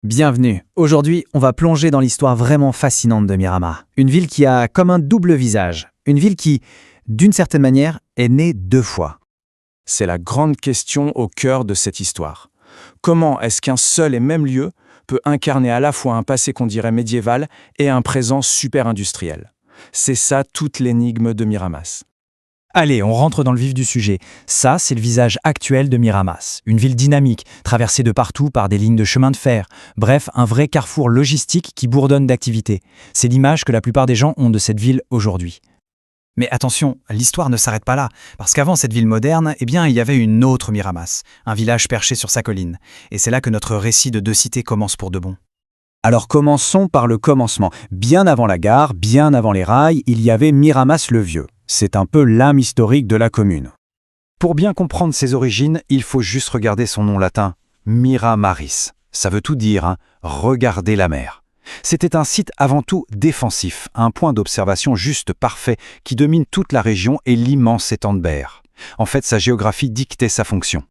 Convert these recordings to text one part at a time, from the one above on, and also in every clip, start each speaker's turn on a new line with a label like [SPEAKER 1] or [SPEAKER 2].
[SPEAKER 1] Bienvenue. Aujourd'hui, on va plonger dans l'histoire vraiment fascinante de Miramar. Une ville qui a comme un double visage. Une ville qui, d'une certaine manière, est née deux fois.
[SPEAKER 2] C'est la grande question au cœur de cette histoire. Comment est-ce qu'un seul et même lieu peut incarner à la fois un passé qu'on dirait médiéval et un présent super industriel? C'est ça toute l'énigme de Miramas.
[SPEAKER 1] Allez, on rentre dans le vif du sujet. Ça, c'est le visage actuel de Miramas. Une ville dynamique, traversée de partout par des lignes de chemin de fer. Bref, un vrai carrefour logistique qui bourdonne d'activité. C'est l'image que la plupart des gens ont de cette ville aujourd'hui. Mais attention, l'histoire ne s'arrête pas là, parce qu'avant cette ville moderne, il y avait une autre Miramas, un village perché sur sa colline. Et c'est là que notre récit de deux cités commence pour de bon. Alors commençons par le commencement. Bien avant la gare, bien avant les rails, il y avait Miramas le Vieux. C'est un peu l'âme historique de la commune. Pour bien comprendre ses origines, il faut juste regarder son nom latin, Miramaris. Ça veut tout dire, hein, regarder la mer. C'était un site avant tout défensif, un point d'observation juste parfait qui domine toute la région et l'immense étang de Berre. En fait, sa géographie dictait sa fonction.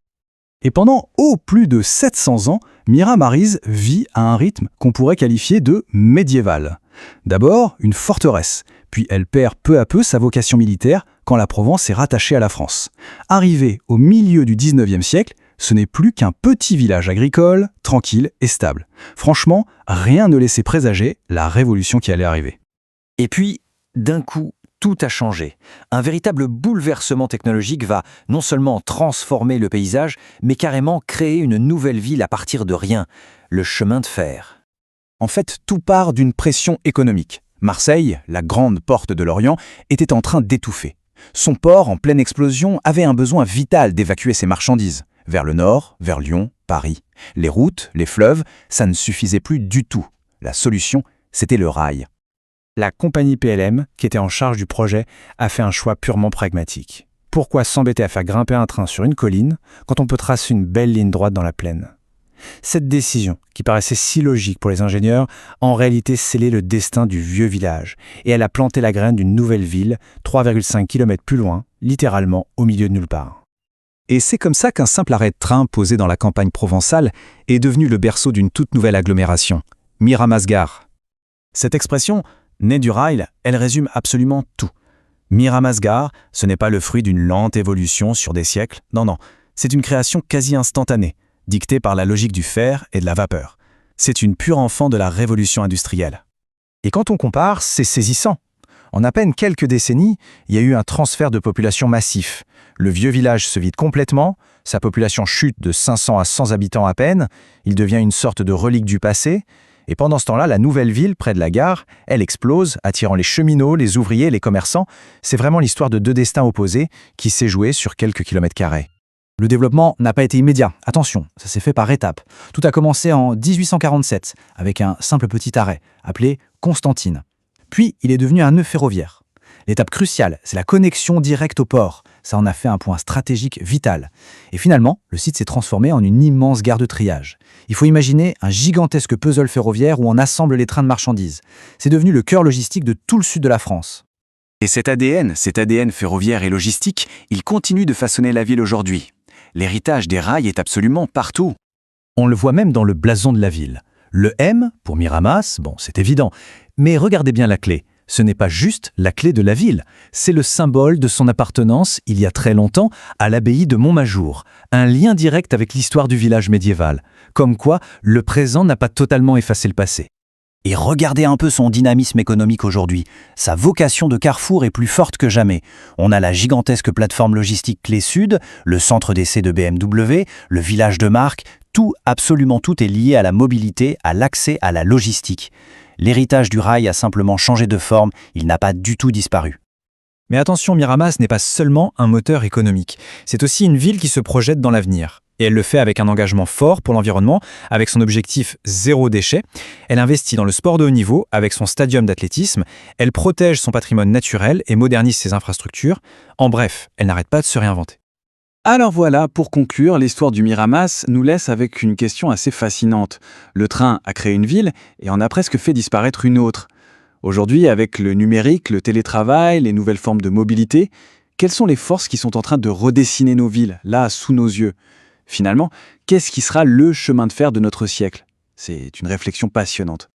[SPEAKER 1] Et pendant plus de 700 ans, Miramaris vit à un rythme qu'on pourrait qualifier de médiéval. D'abord, une forteresse, puis elle perd peu à peu sa vocation militaire quand la Provence est rattachée à la France. Arrivé au milieu du 19e siècle, ce n'est plus qu'un petit village agricole, tranquille et stable. Franchement, rien ne laissait présager la révolution qui allait arriver. Et puis, d'un coup, tout a changé. Un véritable bouleversement technologique va non seulement transformer le paysage, mais carrément créer une nouvelle ville à partir de rien, le chemin de fer. En fait, tout part d'une pression économique. Marseille, la grande porte de l'Orient, était en train d'étouffer. Son port, en pleine explosion, avait un besoin vital d'évacuer ses marchandises. Vers le nord, vers Lyon, Paris. Les routes, les fleuves, ça ne suffisait plus du tout. La solution, c'était le rail. La compagnie PLM, qui était en charge du projet, a fait un choix purement pragmatique. Pourquoi s'embêter à faire grimper un train sur une colline quand on peut tracer une belle ligne droite dans la plaine ? Cette décision, qui paraissait si logique pour les ingénieurs, en réalité scellait le destin du vieux village, et elle a planté la graine d'une nouvelle ville, 3,5 km plus loin, littéralement au milieu de nulle part. Et c'est comme ça qu'un simple arrêt de train posé dans la campagne provençale est devenu le berceau d'une toute nouvelle agglomération, Miramas-Gare. Cette expression, née du rail, elle résume absolument tout. Miramas-Gare, ce n'est pas le fruit d'une lente évolution sur des siècles, non, c'est une création quasi instantanée, dictée par la logique du fer et de la vapeur. C'est une pure enfant de la révolution industrielle. Et quand on compare, c'est saisissant. En à peine quelques décennies, il y a eu un transfert de population massif. Le vieux village se vide complètement, sa population chute de 500 à 100 habitants à peine, il devient une sorte de relique du passé, et pendant ce temps-là, la nouvelle ville, près de la gare, elle explose, attirant les cheminots, les ouvriers, les commerçants. C'est vraiment l'histoire de deux destins opposés qui s'est jouée sur quelques kilomètres carrés. Le développement n'a pas été immédiat, attention, ça s'est fait par étapes. Tout a commencé en 1847, avec un simple petit arrêt, appelé Constantine. Puis, il est devenu un nœud ferroviaire. L'étape cruciale, c'est la connexion directe au port. Ça en a fait un point stratégique vital. Et finalement, le site s'est transformé en une immense gare de triage. Il faut imaginer un gigantesque puzzle ferroviaire où on assemble les trains de marchandises. C'est devenu le cœur logistique de tout le sud de la France.
[SPEAKER 3] Et cet ADN ferroviaire et logistique, il continue de façonner la ville aujourd'hui. L'héritage des rails est absolument partout.
[SPEAKER 1] On le voit même dans le blason de la ville. Le M, pour Miramas, c'est évident. Mais regardez bien la clé. Ce n'est pas juste la clé de la ville. C'est le symbole de son appartenance, il y a très longtemps, à l'abbaye de Montmajour. Un lien direct avec l'histoire du village médiéval. Comme quoi, le présent n'a pas totalement effacé le passé.
[SPEAKER 4] Et regardez un peu son dynamisme économique aujourd'hui. Sa vocation de carrefour est plus forte que jamais. On a la gigantesque plateforme logistique Clé Sud, le centre d'essai de BMW, le village de marque. Tout, absolument tout est lié à la mobilité, à l'accès à la logistique. L'héritage du rail a simplement changé de forme, il n'a pas du tout disparu.
[SPEAKER 1] Mais attention, Miramas n'est pas seulement un moteur économique. C'est aussi une ville qui se projette dans l'avenir. Et elle le fait avec un engagement fort pour l'environnement, avec son objectif zéro déchet. Elle investit dans le sport de haut niveau avec son stadium d'athlétisme. Elle protège son patrimoine naturel et modernise ses infrastructures. En bref, elle n'arrête pas de se réinventer.
[SPEAKER 5] Alors voilà, pour conclure, l'histoire du Miramas nous laisse avec une question assez fascinante. Le train a créé une ville et en a presque fait disparaître une autre. Aujourd'hui, avec le numérique, le télétravail, les nouvelles formes de mobilité, quelles sont les forces qui sont en train de redessiner nos villes, là, sous nos yeux ? Finalement, qu'est-ce qui sera le chemin de fer de notre siècle ? C'est une réflexion passionnante.